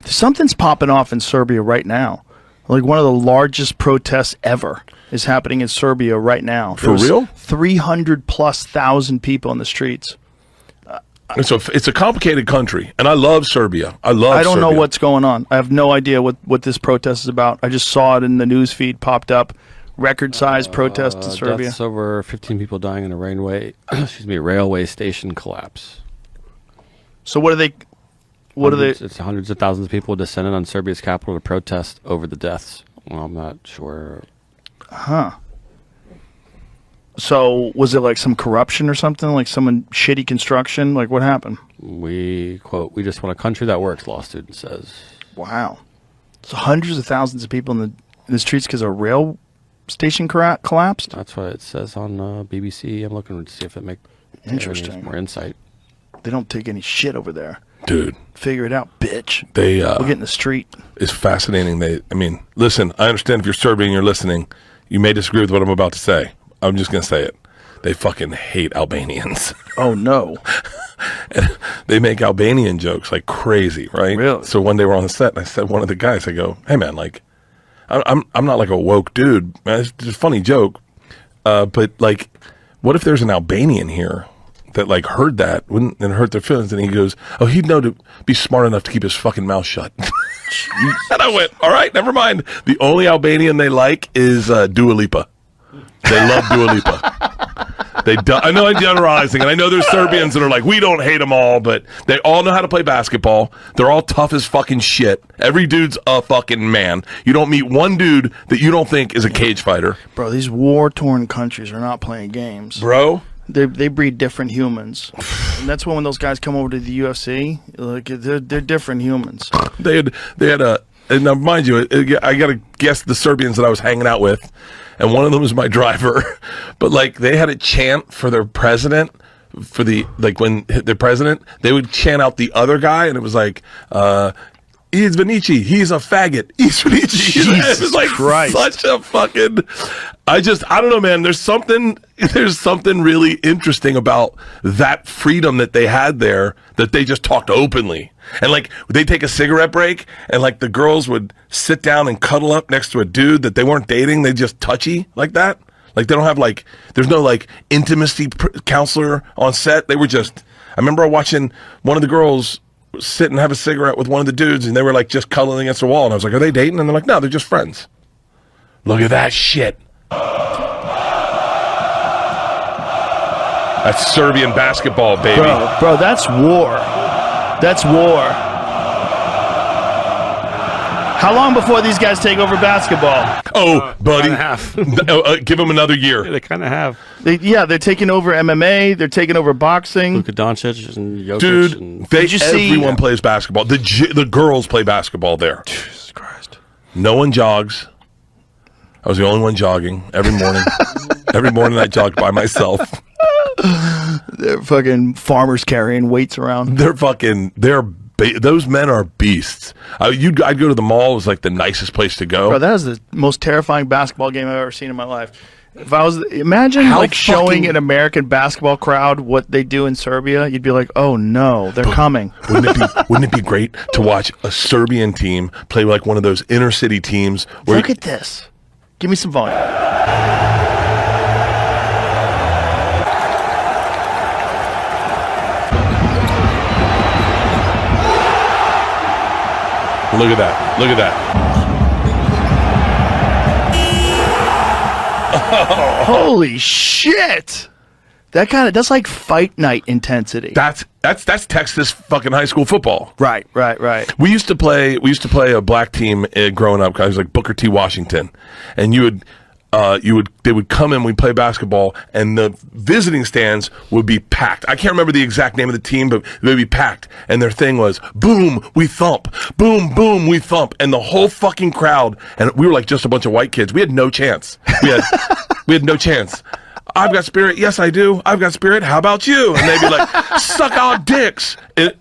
Something's popping off in Serbia right now. Like one of the largest protests ever is happening in Serbia right now. For real? 300,000+ people in the streets. It's a complicated country, and I love Serbia. I don't know what's going on. I have no idea what this protest is about. I just saw it in the news feed, popped up. Record-sized protest in Serbia. Deaths, over 15 people dying in a railway station collapse. So what are they? It's hundreds of thousands of people descended on Serbia's capital to protest over the deaths. Well, I'm not sure. Huh. So was it like some corruption or something? Like someone shitty construction? Like what happened? We just want a country that works, law student says. Wow. So hundreds of thousands of people in the streets because a rail station collapsed? That's what it says on BBC. I'm looking to see if it makes more insight. They don't take any shit over there. Dude. Figure it out, bitch. We'll get in the street. It's fascinating. Listen, I understand if you're Serbian and you're listening, you may disagree with what I'm about to say. I'm just going to say it. They fucking hate Albanians. Oh, no. And they make Albanian jokes like crazy, right? Really? So one day we're on the set, and I said one of the guys, I go, hey, man, like, I'm not like a woke dude. It's just a funny joke. But, like, what if there's an Albanian here that, like, heard that and hurt their feelings? And he goes, oh, he'd know to be smart enough to keep his fucking mouth shut. And I went, all right, never mind. The only Albanian they like is Dua Lipa. They love Dua Lipa. I know I'm generalizing, and I know there's Serbians that are like, we don't hate them all, but they all know how to play basketball. They're all tough as fucking shit. Every dude's a fucking man. You don't meet one dude that you don't think is a cage fighter. Bro, these war-torn countries are not playing games. Bro? They breed different humans. And that's when those guys come over to the UFC, like they're different humans. They had a, and now mind you, I got to guess the Serbians that I was hanging out with, and one of them was my driver, but like they had a chant for their president, when their president, they would chant out the other guy, and it was like, Izvanici, he's a faggot. Izvanici. It was like Christ. Such a fucking, I don't know, man. There's something really interesting about that freedom that they had there, that they just talked openly. And like, they'd take a cigarette break, and like the girls would sit down and cuddle up next to a dude that they weren't dating. They just touchy like that. Like they don't have like, there's no like intimacy counselor on set. They were just, I remember watching one of the girls sit and have a cigarette with one of the dudes, and they were like just cuddling against the wall, and I was like, are they dating? And they're like, no, they're just friends. Look at that shit. That's Serbian basketball, baby. Bro, that's war. That's war. How long before these guys take over basketball? Oh, buddy. Half. Give them another year. They kind of have. They're taking over MMA. They're taking over boxing. Luka Doncic and Jokic. Dude, everyone plays basketball. The girls play basketball there. Jesus Christ. No one jogs. I was the only one jogging every morning. Every morning I jogged by myself. They're fucking farmers carrying weights around. Those men are beasts. I'd go to the mall. It was like the nicest place to go. Bro, that is the most terrifying basketball game I've ever seen in my life. If I was, imagine showing an American basketball crowd what they do in Serbia, you'd be like, oh no, they're coming. Wouldn't it be great to watch a Serbian team play like one of those inner city teams? Look at this. Give me some volume. Look at that. Look at that. Oh. Holy shit. That's like fight night intensity. That's Texas fucking high school football. Right. We used to play a black team growing up. I was like Booker T. Washington, and they would come in, we'd play basketball, and the visiting stands would be packed. I can't remember the exact name of the team, but they'd be packed. And their thing was, boom, we thump. Boom, boom, we thump. And the whole fucking crowd, and we were like just a bunch of white kids. We had no chance. We had no chance. I've got spirit. Yes, I do. I've got spirit. How about you? And they'd be like, suck our dicks. But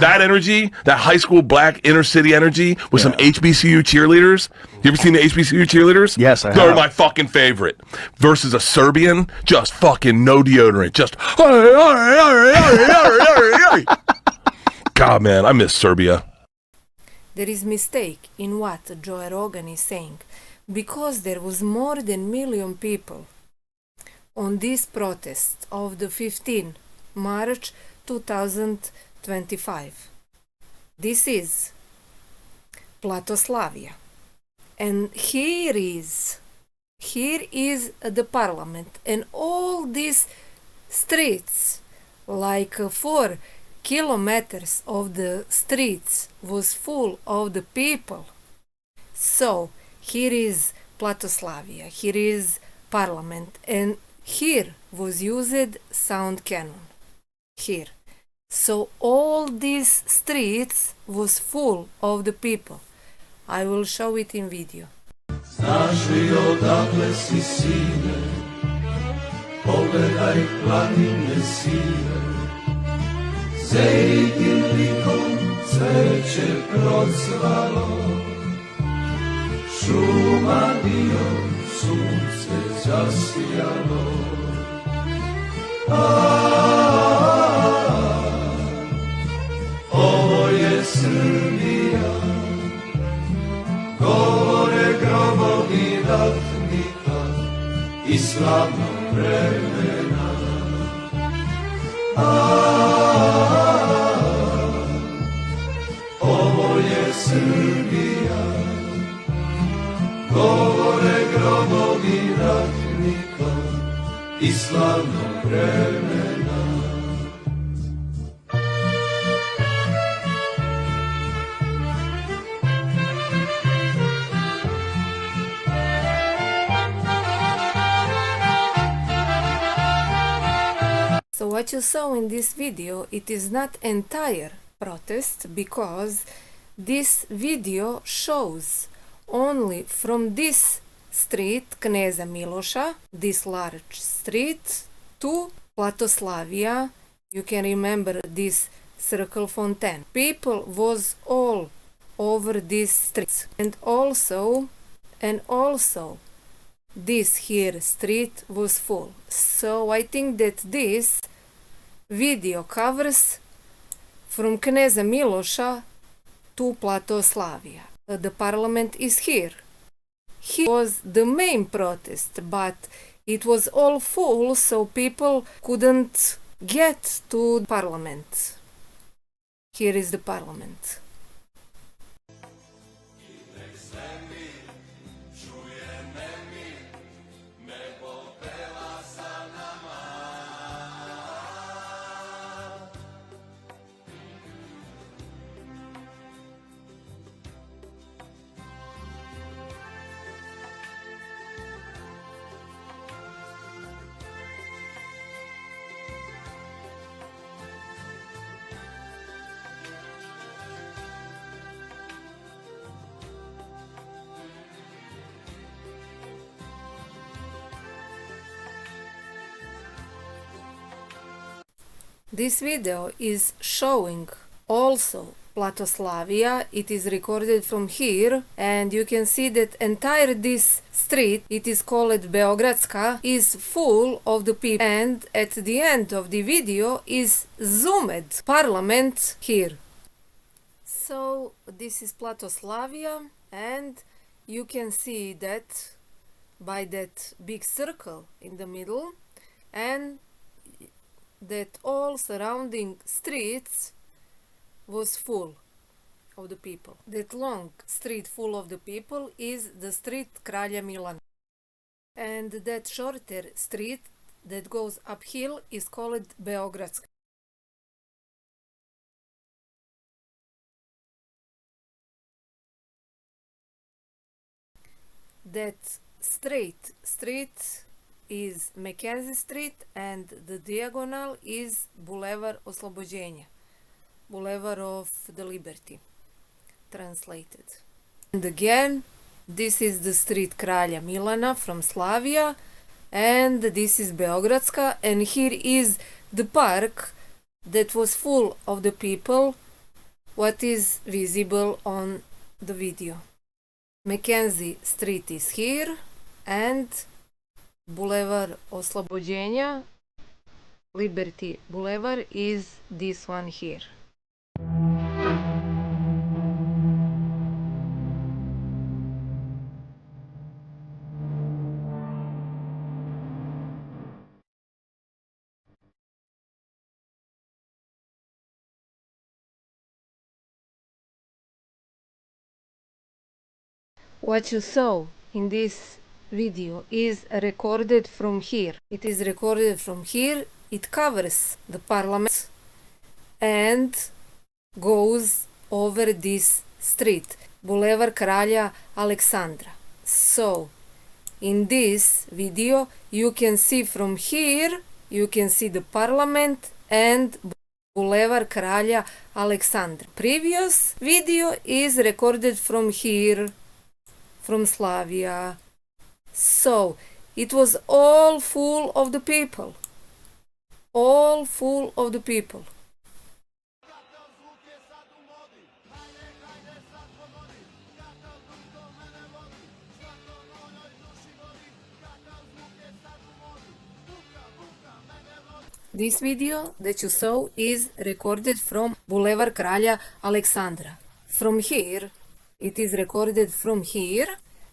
that energy, that high school black inner city energy with some HBCU cheerleaders. You ever seen the HBCU cheerleaders? Yes, I have. They're my fucking favorite. Versus a Serbian, just fucking no deodorant. Just, God, man, I miss Serbia. there is mistake in what Joe Rogan is saying, because there was more than million people on this protest of the 15 March 2025. This is Platoslavia, and here is the parliament, and all these streets, like 4 kilometers of the streets was full of the people. So here is Platoslavia, here is parliament, and here was used sound cannon. Here. So all these streets was full of the people. I will show it in video. Znaš li odakle si sine, pogledaj planine sive, zejtim likom cveće procvalo, šuma dio sunce zasijalo. Ovo je Srbija, govore grobovi ratnika i slavnog vremena. Ovo je Srbija, govore grobovi ratnika i slavnog vremena. So what you saw in this video, it is not entire protest, because this video shows only from this street, Kneza Miloša, this large street, to Platoslavia. You can remember this circle fontaine. People was all over these streets, and also this here street was full. So I think that this video covers from Kneza Miloša to Platoslavia. The parliament is here. Here was the main protest, but it was all full, so people couldn't get to the parliament. Here is the parliament. This video is showing also Platoslavia. It is recorded from here, and you can see that entire this street, it is called Beogradska, is full of the people, and at the end of the video is zoomed parliament here. So this is Platoslavia, and you can see that by that big circle in the middle, and that all surrounding streets was full of the people. That long street full of the people is the street Kralja Milana. And that shorter street that goes uphill is called Beogradska. That straight street is Mackenzie Street, and the diagonal is Boulevard Oslobođenja, Boulevard of the Liberty, translated. And again, this is the street Kralja Milana from Slavia, and this is Beogradska, and here is the park that was full of the people, what is visible on the video. Mackenzie Street is here, and Boulevard Oslobođenja, Liberty Boulevard, is this one here. What you saw in this video is recorded from here. It is recorded from here. It covers the parliament and goes over this street, Boulevard Kralja Aleksandra. So, in this video, you can see from here, you can see the parliament and Boulevard Kralja Aleksandra. Previous video is recorded from here, from Slavia. So, it was all full of the people. All full of the people. This video that you saw is recorded from Boulevard Kralja Aleksandra. From here, it is recorded from here,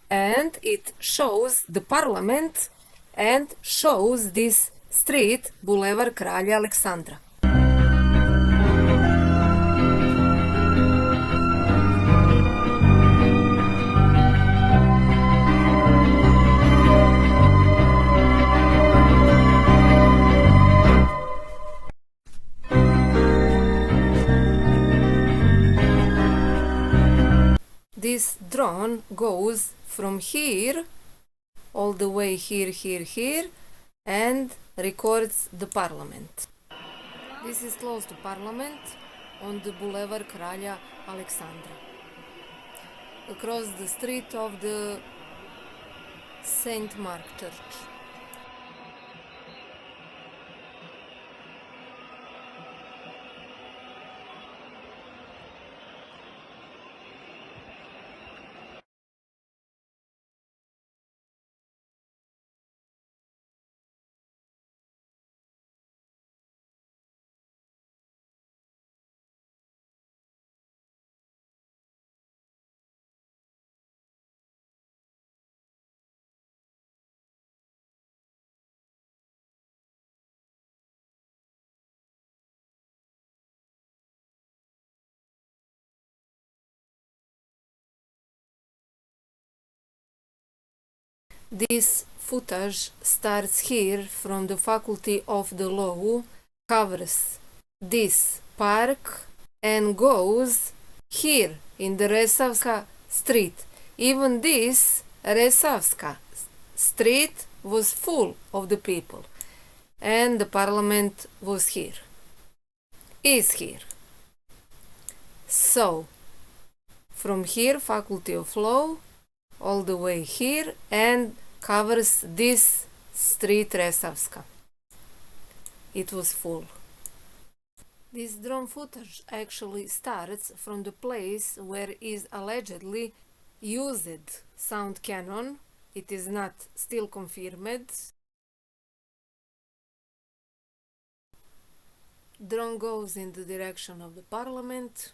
and it shows the parliament and shows this street, Boulevard Kralja Aleksandra. This drone goes from here all the way here and records the parliament. This is close to parliament on the Boulevard Kralja Aleksandra, across the street of the Saint Mark Church. This footage starts here from the Faculty of the Law, covers this park and goes here in the Resavska street. Even this Resavska street was full of the people, and the parliament was here, is here. So, from here, Faculty of Law, all the way here, and covers this street Resavska. It was full. This drone footage actually starts from the place where is allegedly used sound cannon. It is not still confirmed. Drone goes in the direction of the parliament.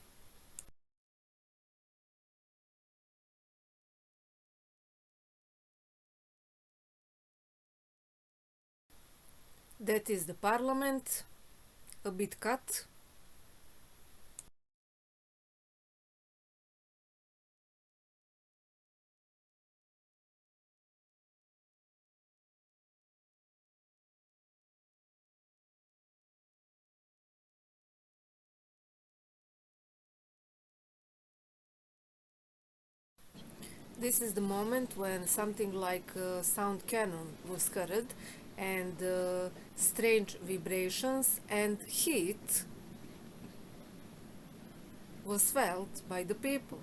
That is the parliament, a bit cut. This is the moment when something like a sound cannon was heard, and strange vibrations and heat was felt by the people.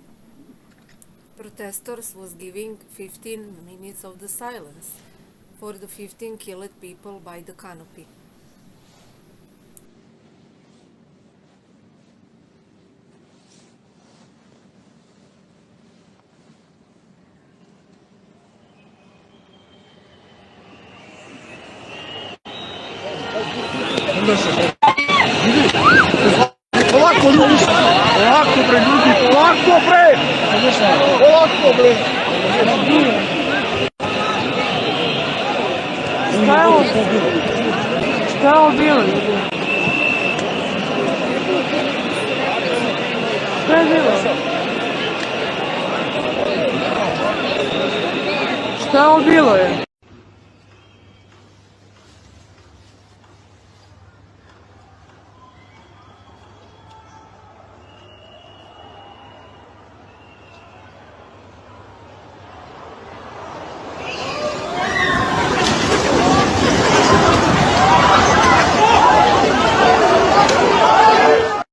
Protesters was giving 15 minutes of the silence for the 15 killed people by the canopy. Polako ljudi, polako bre ljudi, polako bre! Polako bre! Šta je ovo? Šta je ovo bilo? Šta je bilo? Samo bilo je.